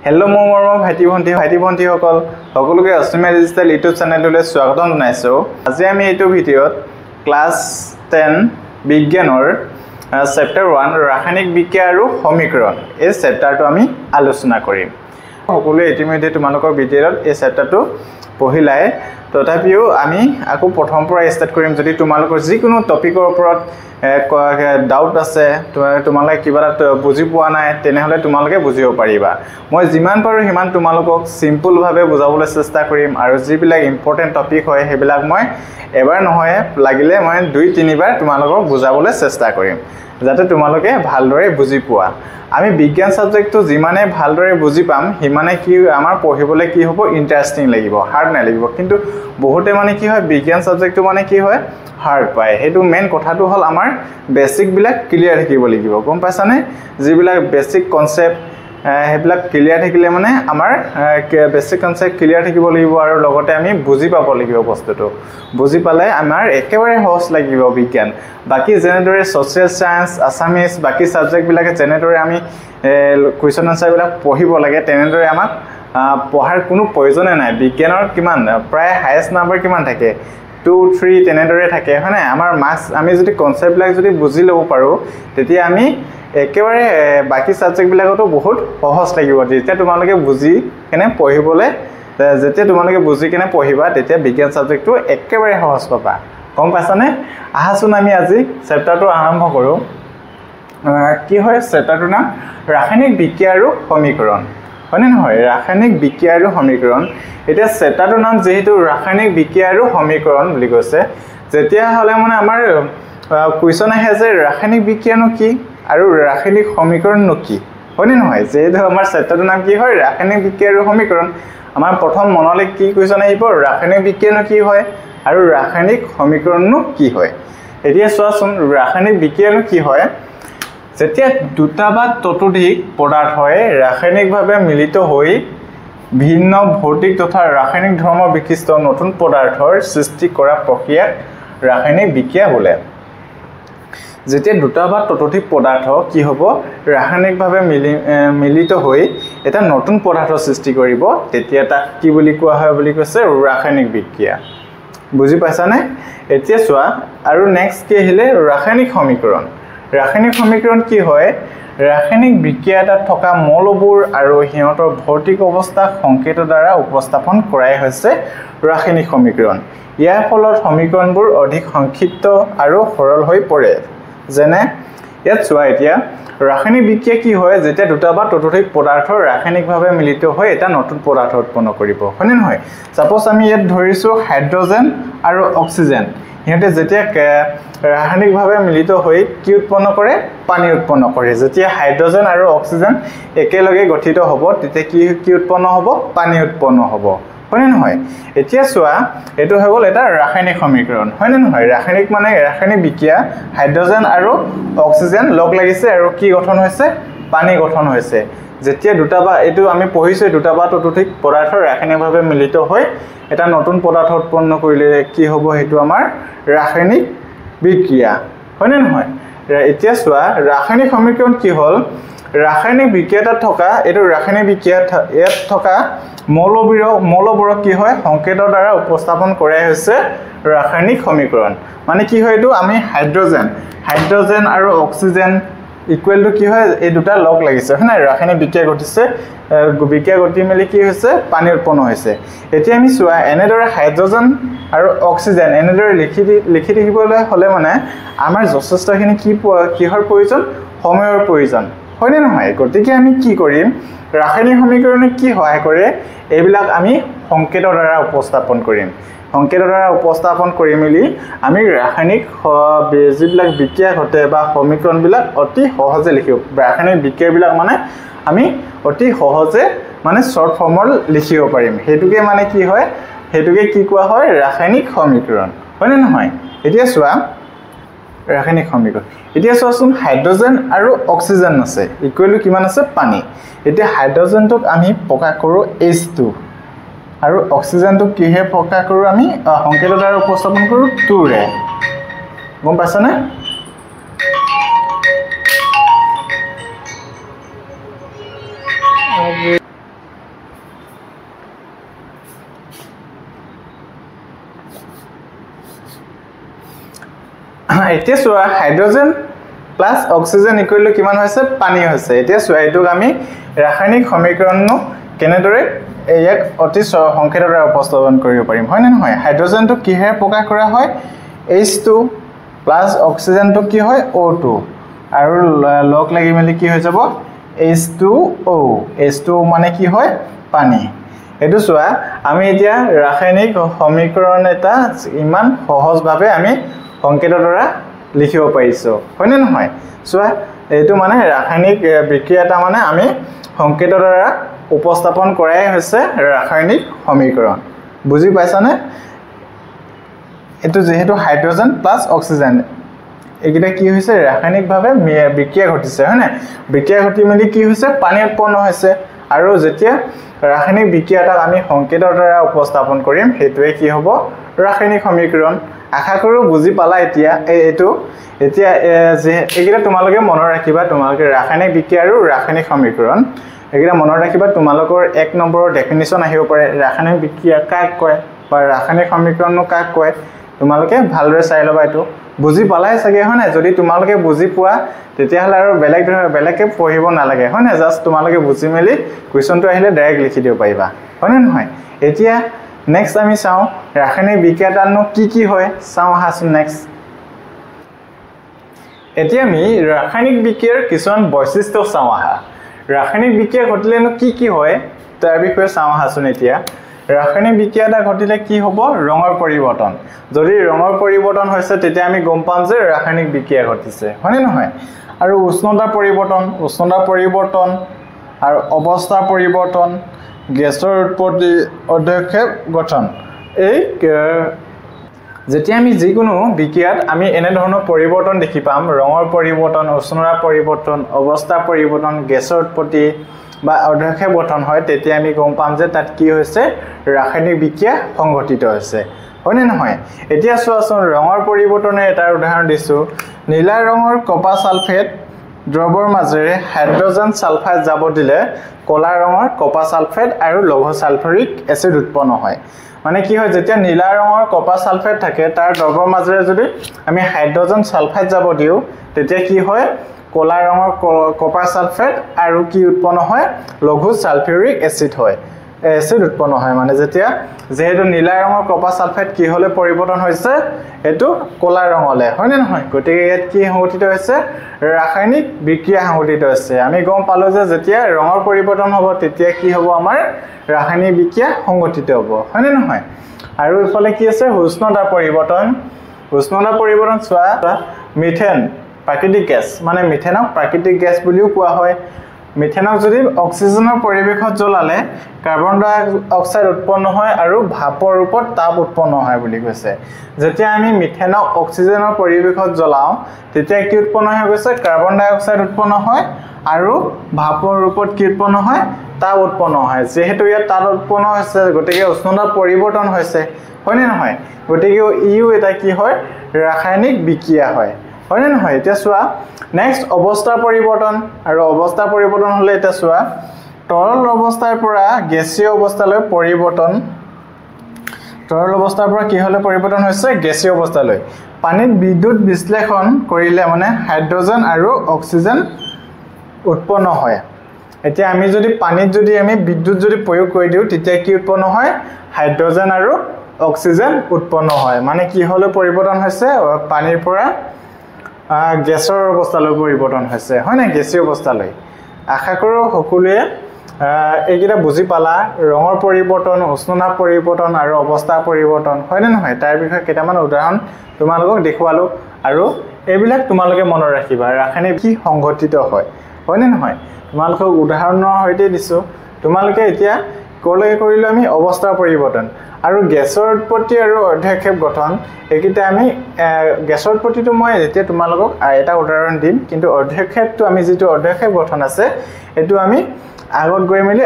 Hello' মোৰ ভাইটি ভণ্টিসকল সকলোকে অসমীয়া ডিজিটেল ইউটিউব চেনেললৈ স্বাগতম জনাইছোঁ। আজি আমি এইটো ভিডিঅ'ত ক্লাছ 10 বিজ্ঞানৰ চেপ্টাৰ 1 ৰাসায়নিক বিক্ৰিয়া আৰু সমীকৰণ এই চেপ্টাৰটো আমি আলোচনা কৰিম। সকলোৱে ইতিমধ্যে তোমালোকৰ ভিডিঅ'ত এই চেপ্টাৰটো পঢ়িলাই, তথাপিও আমি আকৌ প্ৰথমৰ পৰা ষ্টাৰ্ট কৰিম। যদি তোমালোকৰ যিকোনো টপিকৰ ওপৰত ডাউট আছে, তোমালোকে কিবা এটা বুজি পোৱা নাই, তেনেহ'লে তোমালোকে বুজিব পাৰিবা। মই যিমান পাৰোঁ সিমান তোমালোকক চিম্পলভাৱে বুজাবলৈ চেষ্টা কৰিম, আৰু যিবিলাক ইম্পৰ্টেণ্ট টপিক হয় সেইবিলাক মই এবাৰ নহয় লাগিলে মই 2-3 বাৰ তোমালোকক বুজাবলৈ চেষ্টা কৰিম, যাতে তোমালোকে ভালদৰে বুজি পোৱা। আমি বিজ্ঞান ছাবজেক্টটো যিমানে ভালদৰে বুজি পাম সিমানে কি আমাৰ পঢ়িবলৈ কি হ'ব, ইণ্টাৰেষ্টিং লাগিব, হাৰ্ড নালাগিব। কিন্তু বহুতে মানে কি হয়, বিজ্ঞান ছাবজেক্টটো মানে কি হয়, হাৰ্ড পায়। সেইটো মেইন কথাটো হ'ল আমাৰ বেছিকবিলাক ক্লিয়াৰ থাকিব লাগিব, গম পাইছানে? যিবিলাক বেছিক কনচেপ্ট সেইবিলাক ক্লিয়াৰ থাকিলে মানে আমাৰ বেছিক কনচেপ্ট ক্লিয়াৰ থাকিব লাগিব, আৰু লগতে আমি বুজি পাব লাগিব বস্তুটো। বুজি পালে আমাৰ একেবাৰে সহজ লাগিব বিজ্ঞান। বাকী যেনেদৰে ছ'চিয়েল চায়েন্স, আছামিজ, বাকী ছাবজেক্টবিলাকে যেনেদৰে আমি কুৱেশ্যন আনচাৰবিলাক পঢ়িব লাগে, তেনেদৰে আমাক পঢ়াৰ কোনো প্ৰয়োজনে নাই। বিজ্ঞানৰ কিমান প্ৰায় হায়েষ্ট নাম্বাৰ কিমান থাকে, 2-3 তেনেদৰে থাকে, হয় নাই? আমাৰ মাৰ্কছ আমি যদি কনচেপ্টবিলাক যদি বুজি ল'ব পাৰোঁ, তেতিয়া আমি একেবাৰে বাকী ছাবজেক্টবিলাকতো বহুত সহজ লাগিব। যেতিয়া তোমালোকে বুজি কেনে পঢ়িবলৈ পঢ়িবা, তেতিয়া বিজ্ঞান ছাবজেক্টটো একেবাৰে সহজ পাবা, গম পাইছানে? আহাচোন আমি আজি চেপ্টাৰটো আৰম্ভ কৰোঁ। কি হয় চেপ্টাৰটোৰ নাম? ৰাসায়নিক বিক্ৰিয়া আৰু সমীকৰণ, হয়নে নহয়? ৰাসায়নিক বিক্ৰিয়া আৰু সমীকৰণ। এতিয়া চেপ্টাৰটোৰ নাম যিহেতু ৰাসায়নিক বিক্ৰিয়া আৰু সমীকৰণ বুলি কৈছে, তেতিয়াহ'লে মানে আমাৰ কুৱেশ্যন আহে যে ৰাসায়নিক বিক্ৰিয়ানো কি আৰু ৰাসায়নিক সমীকৰণনো কি, হয়নে নহয়? যিহেতু আমাৰ চেপ্টাৰটোৰ নাম কি হয়, ৰাসায়নিক বিক্ৰিয়া আৰু সমীকৰণ, আমাৰ প্ৰথম মনলৈ কি কুৱেশ্যন আহিব, ৰাসায়নিক বিক্ৰিয়ানো কি হয় আৰু ৰাসায়নিক সমীকৰণনো কি হয়। এতিয়া চোৱাচোন, ৰাসায়নিক বিক্ৰিয়ানো কি হয়? যেতিয়া দুটা বা ততোধিক পদাৰ্থই ৰাসায়নিকভাৱে মিলিত হৈ ভিন্ন ভৌতিক তথা ৰাসায়নিক ধৰ্ম বিশিষ্ট নতুন পদাৰ্থৰ সৃষ্টি কৰা প্ৰক্ৰিয়াক ৰাসায়নিক বিক্ৰিয়া বোলে। যেতিয়া দুটা বা ততোধিক পদাৰ্থ কি হ'ব, ৰাসায়নিকভাৱে মিলিত হৈ এটা নতুন পদাৰ্থ সৃষ্টি কৰিব, তেতিয়া তাক কি বুলি কোৱা হয় বুলি কৈছে, ৰাসায়নিক বিক্ৰিয়া। বুজি পাইছানে? এতিয়া চোৱা, আৰু নেক্সট কি আহিলে, ৰাসায়নিক সমীকৰণ। ৰাসায়নিক সমীকৰণ কি হয়? ৰাসায়নিক বিক্ৰিয়া এটাত থকা মৌলবোৰ আৰু সিহঁতৰ ভৌতিক অৱস্থা সংকেতৰ দ্বাৰা উপস্থাপন কৰাই হৈছে ৰাসায়নিক সমীকৰণ। ইয়াৰ ফলত সমীকৰণবোৰ অধিক সংক্ষিপ্ত আৰু সৰল হৈ পৰে। যেনে ইয়াত চোৱা, এতিয়া ৰাসায়নিক বিক্ৰিয়া কি হয়, যেতিয়া দুটা বা ততোধিক পদাৰ্থ ৰাসায়নিকভাৱে মিলিত হৈ এটা নতুন পদাৰ্থ উৎপন্ন কৰিব, হয়নে নহয়? ছাপ'জ আমি ইয়াত ধৰিছোঁ হাইড্ৰজেন আৰু অক্সিজেন। সিহঁতে যেতিয়া ৰাসায়নিকভাৱে মিলিত হৈ কি উৎপন্ন কৰে, পানী উৎপন্ন কৰে। যেতিয়া হাইড্ৰজেন আৰু অক্সিজেন একেলগে গঠিত হ'ব, তেতিয়া কি উৎপন্ন হ'ব, পানী উৎপন্ন হ'ব, হয়নে নহয়? এতিয়া চোৱা, এইটো হৈ গ'ল এটা ৰাসায়নিক সমীকৰণ, হয়নে নহয়? ৰাসায়নিক মানে ৰাসায়নিক বিক্ৰিয়া, হাইড্ৰজেন আৰু অক্সিজেন লগ লাগিছে আৰু কি গঠন হৈছে, পানী গঠন হৈছে। যেতিয়া দুটা বা, এইটো আমি পঢ়িছোঁ, দুটা বা ততোধিক পদাৰ্থ ৰাসায়নিকভাৱে মিলিত হৈ এটা নতুন পদাৰ্থ উৎপন্ন কৰিলে কি হ'ব, সেইটো আমাৰ ৰাসায়নিক বিক্ৰিয়া, হয়নে নহয়? এতিয়া চোৱা, ৰাসায়নিক সমীকৰণ কি হ'ল, ৰাসায়নিক বিক্ৰিয়াত থকা এইটো ৰাসায়নিক বিক্ৰিয়াত ইয়াত থকা মৌলবোৰক কি হয়, সংকেতৰ দ্বাৰা উপস্থাপন কৰাই হৈছে ৰাসায়নিক সমীকৰণ। মানে কি হয়, এইটো আমি হাইড্ৰজেন আৰু অক্সিজেন ইকুৱেল টু কি হয়, এই দুটা লগ লাগিছে, হয় নাই? ৰাসায়নিক বিক্ৰিয়া ঘটিছে, বিক্ৰিয়া ঘটি মেলি কি হৈছে, পানী উৎপন্ন হৈছে। এতিয়া আমি চোৱা, এনেদৰে হাইড্ৰজেন আৰু অক্সিজেন এনেদৰে লিখি থাকিবলৈ হ'লে মানে আমাৰ যথেষ্টখিনি কিহৰ প্ৰয়োজন, সময়ৰ প্ৰয়োজন, হয়নে নহয়? গতিকে আমি কি কৰিম, ৰাসায়নিক সমীকৰণে কি সহায় কৰে, এইবিলাক আমি সংকেতৰ দ্বাৰা উপস্থাপন কৰিম। সংকেতৰ দ্বাৰা উপস্থাপন কৰি মেলি আমি ৰাসায়নিক যিবিলাক বিক্ৰিয়া ঘটে বা সমীকৰণবিলাক অতি সহজে লিখিব। ৰাসায়নিক বিক্ৰিয়াবিলাক মানে আমি অতি সহজে মানে শ্বৰ্ট ফৰ্মত লিখিব পাৰিম। সেইটোকে মানে কি হয়, সেইটোকে কি কোৱা হয়, ৰাসায়নিক সমীকৰণ, হয়নে নহয়? এতিয়া চোৱা, ৰাসায়নিক সমীকৰণ, এতিয়া চোৱাচোন, হাইড্ৰজেন আৰু অক্সিজেন আছে, ইকুৱেল টু কিমান আছে, পানী। এতিয়া হাইড্ৰজেনটোক আমি প্ৰকাশ কৰোঁ H2, আৰু অক্সিজেনটোক কিহে প্ৰকাশ কৰোঁ, আমি সংকেতৰ দ্বাৰা উপস্থাপন কৰোঁ 2ৰে, গম পাইছানে? এতিয়া চোৱা hydrogen plus oxygen equal to কিমান হৈছে পানী হৈছে এতিয়া চোৱা এইটোক আমি ৰাসায়নিক সমীকৰণনো কেনেদৰে ইয়াক অতি সংক্ষেপৰ দ্বাৰা উপস্থাপন কৰিব পাৰিম হয় নে নহয় হাইড্ৰোজেনটো কিহেৰে প্ৰকাশ কৰা হয় H2 প্লাস অক্সিজেনটো কি হয় O2 আৰু লগ লাগি মেলি কি হৈ যাব H2O H2O মানে কি হয় পানী এটো চোৱা আমি এতিয়া ৰাসায়নিক সমীকৰণ এটা ইমান সহজভাৱে আমি সংকেতৰ দ্বাৰা লিখিব পাৰিছো হয়নে নহয় চোৱা এটো মানে ৰাসায়নিক বিক্ৰিয়াটা মানে আমি সংকেতৰ দ্বাৰা উপস্থাপন কৰাই হৈছে ৰাসায়নিক সমীকৰণ বুজি পাইছানে এটো যেহেতু হাইড্ৰোজেন প্লাস অক্সিজেন একিটা কি হৈছে ৰাসায়নিকভাৱে বিক্ৰিয়া ঘটিছে হয়নে বিক্ৰিয়া ঘটি মেলি কি হৈছে পানী উৎপন্ন হৈছে আৰু যেতিয়া ৰাসায়নিক বিক্ৰিয়াটা আমি সংকেতৰ দ্বাৰা উপস্থাপন কৰিম হেতুৱে কি হ'ব ৰাসায়নিক সমীকৰণ আশা কৰো বুজি পালা এতিয়া এটো এতিয়া যে একিটা তোমালোকে মনত ৰাখিবা তোমালোকে ৰাসায়নিক বিক্ৰিয়া আৰু ৰাসায়নিক সমীকৰণ একিটা মনত ৰাখিবা তোমালোকৰ 1 নম্বৰৰ ডেফিনিশন আহিব পাৰে ৰাসায়নিক বিক্ৰিয়া কাক কয় বা ৰাসায়নিক সমীকৰণনো কাক কয় তোমালোকে ভালদৰে চাই লবা এটো বুজি পালাই সকে হয় না যদি তোমালোকে বুজি পোৱা তেতিয়া হলে আৰু বেলেগকে পঢ়িব নালাগে হয় না জাস্ট তোমালোকে বুজি মেলি কোৱেশ্চনটো আহিলে ডাইৰেক্ট লিখি দিব পাৰিবা হয় না নহয় এতিয়া নেক্সট আমি চাও ৰাসায়নিক বিক্ৰিয়াটানো কি হয় চাও হাসুন নেক্সট এতিয়া আমি ৰাসায়নিক বিক্ৰিয়াৰ কিছুমান বৈশিষ্ট্য চাও আহা ৰাসায়নিক বিক্ৰিয়া ঘটিলেনো কি হয় তাৰ বিষয়ে চাও হাসুন এতিয়া ৰাসায়নিক বিক্ৰিয়াটা ঘটিলে কি হ'ব ৰঙৰ পৰিৱৰ্তন যদি ৰঙৰ পৰিৱৰ্তন হৈছে তেতিয়া আমি গম পাম যে ৰাসায়নিক বিক্ৰিয়া ঘটিছে হয়নে নহয় আৰু উষ্ণতা পৰিৱৰ্তন আৰু অৱস্থা পৰিৱৰ্তন গেছৰ উৎপত্তি অধ্যক্ষেপ গঠন এই যেতিয়া আমি যিকোনো বিক্ৰিয়াত আমি এনে ধৰণৰ পৰিৱৰ্তন দেখি পাম ৰঙৰ পৰিৱৰ্তন উষ্ণতা পৰিৱৰ্তন অৱস্থা পৰিৱৰ্তন গেছৰ উৎপত্তি বা অধ্যক্ষেপ গঠন হয় তেতিয়া আমি গম পাম যে তাত কি হৈছে ৰাসায়নিক বিক্ৰিয়া সংঘটিত হৈছে হয়নে নহয় এতিয়া চোৱাচোন ৰঙৰ পৰিৱৰ্তনৰ এটা উদাহৰণ দিছো নীলা ৰঙৰ কপাৰ সালফেট দ্ৰৱৰ মাজেৰে হাইড্ৰোজেন সালফাইড যাব দিলে কলা ৰঙৰ কপাৰ সালফেট আৰু লৌহ সালফাৰিক এসিড উৎপন্ন হয় মানে কি হয় যেতিয়া নীলা ৰঙৰ কপাৰ সালফেট থাকে তাৰ দ্ৰৱৰ মাজেৰে যদি আমি হাইড্ৰোজেন সালফাইড যাব দিও তেতিয়া কি হয় কলা ৰঙৰ কপাৰ সালফেট আৰু কি উৎপন্ন হয় লঘু সালফিউৰিক এসিড হয় এসিড উৎপন্ন হয় মানে যেতিয়া যেহেতু নীলা ৰঙৰ কপাৰ সালফেট কি হলে পৰিৱৰ্তন হৈছে এটো কলা ৰঙলে হয়নে নহয় গতিকে ইয়াত কি সংঘটিত হৈছে ৰাসায়নিক বিক্ৰিয়া সংঘটিত হৈছে আমি গম পালো যে যেতিয়া ৰঙৰ পৰিৱৰ্তন হ'ব তেতিয়া কি হ'ব আমাৰ ৰাসায়নিক বিক্ৰিয়া সংঘটিত হ'ব হয়নে নহয় আৰু ইফালে কি আছে উষ্ণতা পৰিৱৰ্তন চোৱা মিথেন প্ৰাকৃতিক গ্যাস মানে মিথেনক প্ৰাকৃতিক গ্যাস বুলিও কোৱা হয় মিথেনক যদি অক্সিজেনৰ পৰিৱেশত জ্বলালে কাৰ্বন ডাই অক্সাইড উৎপন্ন হয় আৰু ভাপৰ ৰূপত তাপ উৎপন্ন হয় বুলি কৈছে যেতিয়া আমি মিথেনক অক্সিজেনৰ পৰিৱেশত জ্বলাও তেতিয়া কি উৎপন্ন হৈ গৈছে কাৰ্বন ডাই অক্সাইড উৎপন্ন হয় আৰু ভাপৰ ৰূপত কি উৎপন্ন হয় তাপ উৎপন্ন হয় যেহেতু ইয়াত তাপ উৎপন্ন হৈছে গতিকে উষ্ণতা পৰিৱৰ্তন হৈছে হয়নে নহয় গতিকে ইউ এটা কি হয় ৰাসায়নিক বিক্ৰিয়া হয় হয়নে নহয় এতিয়া চোৱা নেক্সট অৱস্থা পৰিৱৰ্তন আৰু অৱস্থা পৰিৱৰ্তন হলে এটা চোৱা তৰল অৱস্থাৰ পৰা গেছীয় অৱস্থালৈ পৰিৱৰ্তন তৰল অৱস্থাৰ পৰা কি হলে পৰিৱৰ্তন হৈছে গেছীয় অৱস্থালৈ পানীত বিদ্যুৎ বিশ্লেষণ কৰিলে মানে হাইড্ৰোজেন আৰু অক্সিজেন উৎপন্ন হয় এতিয়া আমি যদি পানীত যদি আমি বিদ্যুৎ যদি প্ৰয়োগ কৰি দিও তেতিয়া কি উৎপন্ন হয় হাইড্ৰোজেন আৰু অক্সিজেন উৎপন্ন হয় মানে কি হলে পৰিৱৰ্তন হৈছে পানীৰ পৰা গেছৰ অৱস্থালৈ পৰিৱৰ্তন হৈছে হয় না গেছীয় অৱস্থালৈ আশা কৰো সকলোৱে এইকিটা বুজি পালা ৰঙৰ পৰিৱৰ্তন উষ্ণতা পৰিৱৰ্তন আৰু অৱস্থা পৰিৱৰ্তন হয় না নহয় তাৰ বিষয়ে কেইটামান উদাহৰণ তোমালোকক দেখুৱালো আৰু এইবিলাক তোমালোকে মনত ৰাখিবা ৰাসায়নিক কি সংঘটিত হয় না নহয় তোমালোকক উদাহৰণৰ সৈতে দিছো তোমালোকে এতিয়া কলে কৰিলো আমি অৱস্থা পৰিৱৰ্তন আৰু গেছৰ উৎপত্তি আৰু অধ্যক্ষেপ গঠন একিটা আমি গেছৰ উৎপত্তিটো মই যেতিয়া তোমালোকক এটা উদাহৰণ দিম কিন্তু অধ্যক্ষেপটো আমি যেটো অধ্যক্ষেপ গঠন আছে এটো আমি আগত গৈ মেলি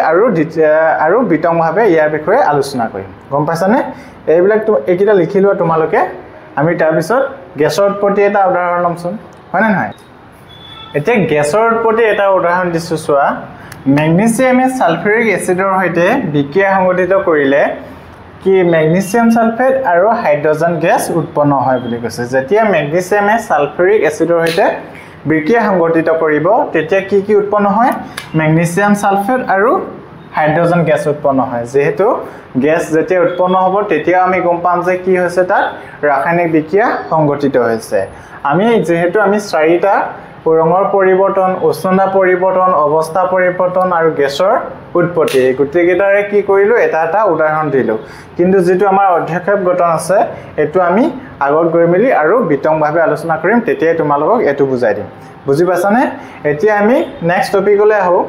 আৰু বিতংভাৱে ইয়াৰ বিষয়ে আলোচনা কৰিম গম পাইছানে এইবিলাক একিটা লিখি লোৱা তোমালোকে আমি তাৰ পিছত গেছৰ উৎপত্তি এটা উদাহৰণ লমচোন হয় না নহয় এতিয়া গেছৰ উৎপত্তি এটা উদাহৰণ দিছো চোৱা মেগনেছিয়ামে সালফিউৰিক এসিডৰ সৈতে বিক্ৰিয়া সংঘটিত কৰিলে কি মেগনেছিয়াম সালফেট আৰু হাইড্ৰোজেন গেছ উৎপন্ন হয় বুলি কৈছে যেতিয়া মেগনেছিয়ামে সালফাৰিক এসিডৰ সৈতে বিক্ৰিয়া সংঘটিত কৰিব তেতিয়া কি উৎপন্ন হয় মেগনেছিয়াম সালফেট আৰু হাইড্ৰোজেন গেছ উৎপন্ন হয় যেহেতু গেছ যেতিয়া উৎপন্ন হ'ব তেতিয়া আমি গম পাম যে কি হৈছে তাত ৰাসায়নিক বিক্ৰিয়া সংঘটিত হৈছে আমি যেহেতু আমি চাৰিটা ৰঙৰ পৰিৱৰ্তন উষ্ণতা পৰিৱৰ্তন অৱস্থা পৰিৱৰ্তন আৰু গেছৰ উৎপত্তি গুটেকেটাৰে কি কৰিলো এটা উদাহৰণ দিলো কিন্তু যেটো আমাৰ অধ্যক্ষেপ গঠন আছে এটো আমি আগত গৈ মিলি আৰু বিতংভাৱে আলোচনা কৰিম তেতিয়া তোমালোকক এটো বুজাই দিম বুজি পাছানে এতিয়া আমি নেক্সট টপিকলৈ আহো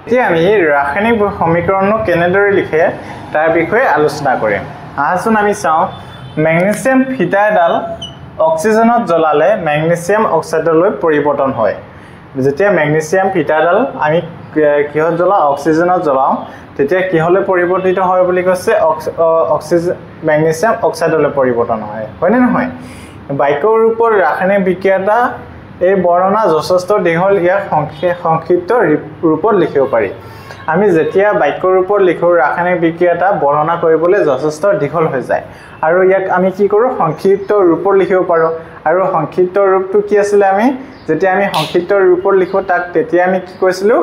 এতিয়া আমি ৰাসায়নিক সমীকৰণনো কেনেদৰে লিখে তাৰ বিষয়ে আলোচনা কৰিম আহাচোন আমি চাও মেগনেছিয়াম ফিটা এডাল অক্সিজেনত জ্বলালে মেগনেছিয়াম অক্সাইডলৈ পৰিৱৰ্তন হয় যেতিয়া মেগনেছিয়াম ফিটাডাল আমি কিহত জ্বলাও অক্সিজেনত জ্বলাও তেতিয়া কিহলৈ পৰিৱৰ্তিত হয় বুলি কৈছে অক্সিজেন মেগনেছিয়াম অক্সাইডলৈ পৰিৱৰ্তন হয় হয়নে নহয় বাক্যৰ ৰূপৰ ৰাসায়নিক বিক্ৰিয়াটা এই বৰ্ণনা যথেষ্ট দীঘল ইয়াক সংক্ষিপ্ত ৰূপত লিখিব পাৰি আমি যেতিয়া বাক্যৰ ৰূপত লিখো ৰাসায়নিক বিক্ৰিয়াটা বৰ্ণনা কৰিবলৈ যথেষ্ট দীঘল হৈ যায় আৰু ইয়াক আমি কি কৰো সংক্ষিপ্ত ৰূপত লিখিব পাৰো আৰু সংক্ষিপ্ত ৰূপটো কি আছিল আমি যেতিয়া আমি সংক্ষিপ্ত ৰূপত লিখো তাক তেতিয়া আমি কি কৈছিলো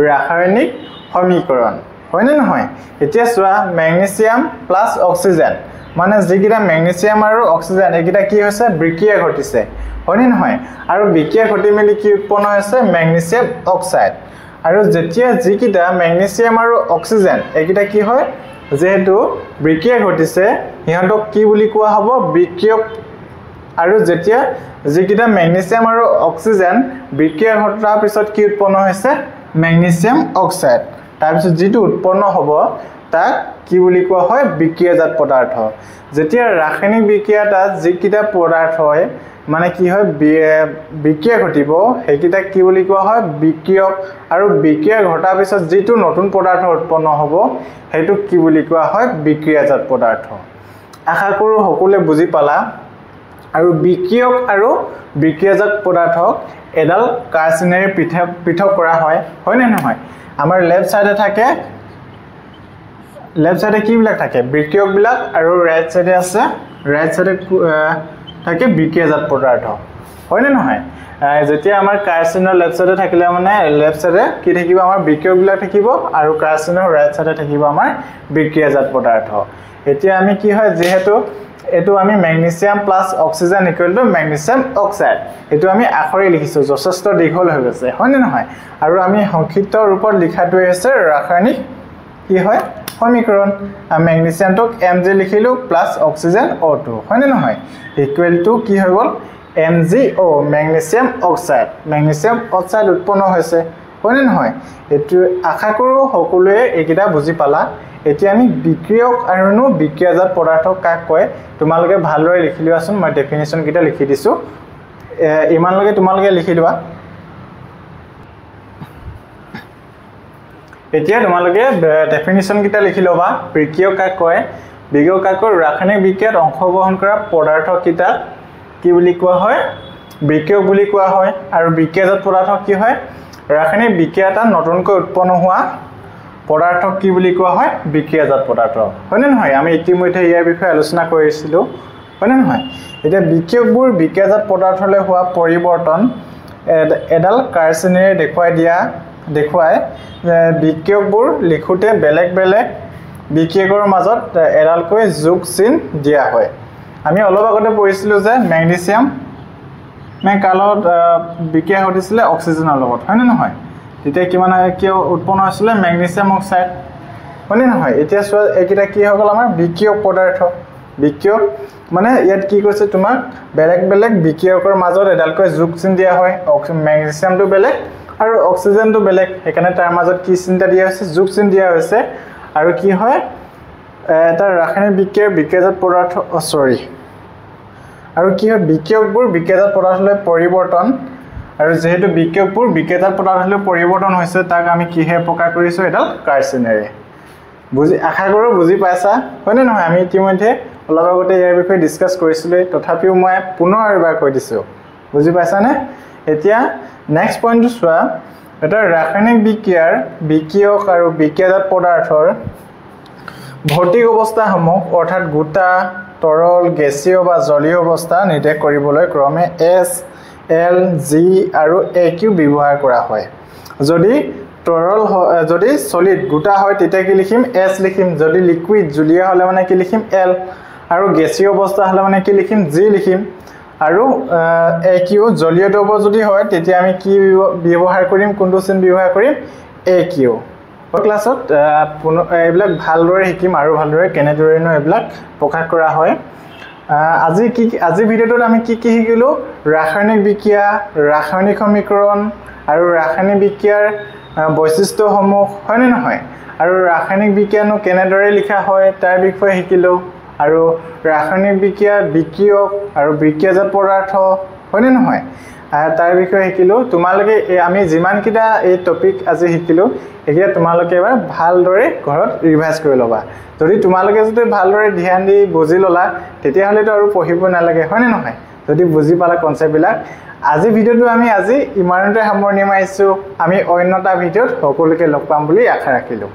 ৰাসায়নিক সমীকৰণ হয়নে নহয় এতিয়া চোৱা মেগনেছিয়াম প্লাস অক্সিজেন মানে যিকিটা মেগনেছিয়াম আৰু অক্সিজেন একিটা কি হৈছে বিক্ৰিয়া ঘটিছে হয়নে নহয় আৰু বিক্ৰিয়া ঘটি মেলি কি উৎপন্ন হৈছে মেগনেছিয়াম অক্সাইড আৰু যেতিয়া যিকিটা মেগনেছিয়াম আৰু অক্সিজেন একিটা কি হয় যেহেতু বিক্ৰিয়া ঘটিছে হিহঁতক কি বুলি কোৱা হ'ব বিক্ৰিয়ক আৰু যেতিয়া যিকিটা মেগনেছিয়াম আৰু অক্সিজেন বিক্ৰিয়া ঘটাৰ পিছত কি উৎপন্ন হৈছে মেগনেছিয়াম অক্সাইড তাৰ পিছত যেটো উৎপন্ন হ'ব তাক কি বুলি কোৱা হয় বিক্ৰিয়াজাত পদাৰ্থ যেতিয়া ৰাসায়নিক বিক্ৰিয়াটা যিকিটা পদাৰ্থ হয় মানে কি হয় বিক্ৰিয়া ঘটিব হেকিটা কি বুলি কোৱা হয় বিক্ৰিয়ক আৰু বিক্ৰিয়া ঘটাৰ পিছত যেটো নতুন পদাৰ্থ উৎপন্ন হ'ব হেতু কি বুলি কোৱা হয় বিক্ৰিয়াজাত পদাৰ্থ আশা কৰো সকলোৱে বুজি পালা আৰু বিক্ৰিয়ক আৰু বিক্ৰিয়াজাত পদাৰ্থক এডাল কাৰ্চিনেৰে পৃথক কৰা হয় হয়নে নহয় আমাৰ লেফট সাইডে থাকে লেফট সাইডে কি বিলাক থাকে বিক্ৰিয়ক বিলাক আৰু ৰাইট সাইডে আছে ৰাইট সাইডে থাকে বিক্ৰিয়াজাত পদাৰ্থ হয়নে নহয় যেতিয়া আমাৰ কাৰ্চিনৰ লেফট সাইডে থাকিলে মানে লেফট সাইডে কি থাকিব আমাৰ বিক্ৰিয়ক বিলাক থাকিব আৰু কাৰ্চিনৰ ৰাইট সাইডে থাকিব আমাৰ বিক্ৰিয়াজাত পদাৰ্থ এতিয়া আমি কি হয় যেহেতু এটো আমি magnesium plus oxygen equal to magnesium oxide এটো আমি আখৰে লিখিছো যথেষ্ট দীঘল হৈ গৈছে হয়নে নহয় আৰু আমি সংক্ষিপ্ত ৰূপত লিখাটো আছে ৰাসায়নিক কি হয় সমীকৰণ মেগনেছিয়ামটোক Mg লিখিলো প্লাস অক্সিজেন O2 হয়নে নহয় ইকুৱেল টু কি হৈ গল MgO মেগনেছিয়াম অক্সাইড উৎপন্ন হৈছে হয়নে নহয় এটো আশা কৰো সকলোৱে একিটা বুজি পালা এতিয়া আমি বিক্ৰিয়ক আৰু বিক্ৰিয়াজাত পদাৰ্থ কাক কয় তোমালোকে ভালদৰে লিখি লোৱাচোন মই ডেফিনিশন কিটা লিখি দিছো ইমান লগে তোমালোকে লিখি লোৱা এতিয়া তোমালোকে ডেফিনিশন কিটা লিখি লবা বিক্ৰিয়ক কাক কয় বিক্ৰিয়ক কাক কয় ৰাসায়নিক বিক্ৰিয়াত অংশগ্ৰহণ কৰা পদাৰ্থ কিটা কি বুলি কোৱা হয় বিক্ৰিয়ক বুলি কোৱা হয় আৰু বিক্ৰিয়াজাত পদাৰ্থ কি হয় ৰাসায়নিক বিক্ৰিয়াটা নতুনকৈ উৎপন্ন হোৱা পদাৰ্থ কি বুলি কোৱা হয় বিক্ৰিয়াজাত পদাৰ্থ হয়নে নহয় আমি ইতিমধ্যে ইয়াৰ বিষয়ে আলোচনা কৰিছিলো হয়নে নহয় এতিয়া বিক্ৰিয়কবোৰ বিক্ৰিয়াজাত পদাৰ্থলৈ হোৱা পৰিৱৰ্তন এডাল কাৰ্চিনেৰে দেখুৱাই বিক্ৰিয়কবোৰ লিখোতে বেলেগ বিক্ৰিয়কৰ মাজত এডালকৈ যোগ চিন দিয়া হয় আমি অলপ আগতে পঢ়িছিলো যে মেগনেছিয়াম কালত বিক্ৰিয়া ঘটিছিলে অক্সিজেনৰ লগত হয়নে নহয় তেতিয়া কিমান কি উৎপন্ন হৈছিল মেগনেছিয়াম অক্সাইড হয়নে নহয় এতিয়া চোৱা একিটা কি হৈ গল আমাৰ বিক্ৰিয়ক পদাৰ্থ বিক্ৰিয়ক মানে ইয়াত কি কৈছে তোমাক বেলেগ বিক্ৰিয়কৰ মাজত এডালকৈ যোগ চিন দিয়া হয় মেগনেছিয়ামটো বেলেগ আৰু অক্সিজেনটো বেলেগ হেকানে তাৰ মাজত কি চিনটা দিয়া হৈছে যোগ চিন দিয়া হৈছে আৰু কি হয় এটা ৰাসায়নিক বিক্ৰিয়াজাত পদাৰ্থ আৰু কি হয় বিক্ৰিয়কবোৰ বিক্ৰিয়াজাত পদাৰ্থলৈ পৰিৱৰ্তন আৰু যেহেতু বিক্ৰিয়কবোৰ বিক্ৰিয়াজাত পদাৰ্থলৈ পৰিৱৰ্তন হৈছে তাক আমি কিহে প্ৰকাশ কৰিছো এডাল কাৰ্চিনেৰে বুজি আশা কৰো বুজি পাইছা হয়নে নহয় আমি ইতিমধ্যে অলপ আগতে ইয়াৰ বিষয়ে ডিসকাস কৰিছিলো তথাপিও মই পুনৰ এবাৰ কৈ দিছো বুজি পাইছানে এতিয়া নেক্সট পইণ্টটো চোৱা এটা ৰাসায়নিক বিক্ৰিয়াৰ বিক্ৰিয়ক আৰু বিক্ৰিয়াজাত পদাৰ্থৰ ভৌতিক অৱস্থাসমূহ অৰ্থাৎ গোটা তৰল গেছীয় বা জলীয় অৱস্থা নিৰ্দেশ কৰিবলৈ ক্ৰমে S L G আৰু AQ ব্যৱহাৰ কৰা হয় যদি তৰল যদি সলিড গোটা হয় তেতিয়া কি লিখিম S লিখিম যদি লিকুইড জুলীয়া হলে মানে কি লিখিম L আৰু গেছীয় অৱস্থা হলে মানে কি লিখিম G লিখিম আৰু AQ জলীয় দ্ৰব্য যদি হয় তেতিয়া আমি কি ব্যৱহাৰ কৰিম কোনটো চিন ব্যৱহাৰ কৰিম AQ ক্লাছত এইবিলাক ভালদৰে শিকিম আৰু ভালদৰে কেনেদৰেনো এইবিলাক প্ৰকাশ কৰা হয় আজি ভিডিঅ'টোত আমি কি শিকিলো ৰাসায়নিক বিক্ৰিয়া ৰাসায়নিক সমীকৰণ আৰু ৰাসায়নিক বিক্ৰিয়াৰ বৈশিষ্ট্যসমূহ হয় নে নহয় আৰু ৰাসায়নিক বিজ্ঞানো কেনেদৰে লিখা হয় তাৰ বিষয়ে শিকিলো আৰু ৰাসায়নিক বিক্ৰিয়াৰ বিক্ৰিয়ক আৰু বিক্ৰিয়াজাত পদাৰ্থ হয় নে নহয় তাৰ বিষয়ে শিকিলো তোমালোকে আমি যিমান কিটা এই টপিক আজি শিকিলো এতিয়া তোমালোকে এবাৰ ভালদৰে ঘৰত ৰিভাইজ কৰি লবা যদি তোমালোকে যদি ভালদৰে ধ্যান দি বুজি ললা তেতিয়া হলে তো আৰু পঢ়িব নালাগে হয় নে নহয় যদি বুজি পালা কনসেপ্ট বিলাক আজি ভিডিঅ'টো আমি আজি ইমানতে সামৰণি মাৰিছো আমি অন্যটা ভিডিঅ'ত সকলোকে লগ পাম বুলি আশা ৰাখিলো